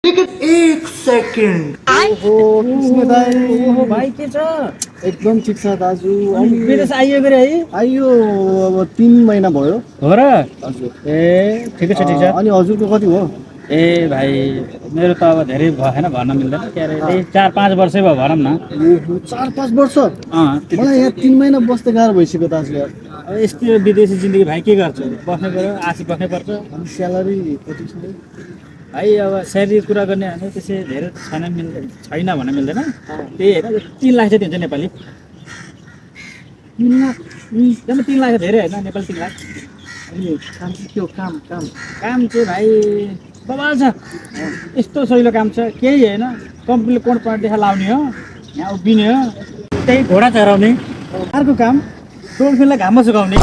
एक सेकेन्ड कृष्ण दाई ओहो भाइ के छ एकदम ठिक छ दाजु विदेश आइयो गरे है आइयो अब 3 महिना भयो हो र हजुर ए ठिकै छ ठिक छ अनि हजुरको कति हो ए भाइ मेरो त अब धेरै भएन भन्न मिल्दैन के अरे त्यही 4-5 वर्षै भयो भनौँ न 4-5 वर्ष त्यति मलाई यहाँ 3 महिना बस्दै गाह्रो भइसक्यो दाजु यार अब यस्तो विदेशी जिन्दगी भाइ के गर्छु बस्नै पर्यो आशी बस्नै पर्छ अनि स्यालेरी कति छ भाइ अब स्यालेरी कुरा गर्ने भने त्यसै धेरै छैन भन्न मिल्दैन त्यही होइन 3 लाख जति हुन्छ नेपाली 3 लाख 3 लाख धेरै होइन नेपाली 3 लाख अनि काम चाहिँ के हो काम काम काम चाहिँ भाइ बबाल छ यस्तो सजिलो काम छ केही होइन कम्पनीले कोड पॉइन्ट देखा लाउने हो यहाँ उभिने हो त्यही घोडा चराउने अर्को काम टोल फिल्डलाई घाममा सुकाउने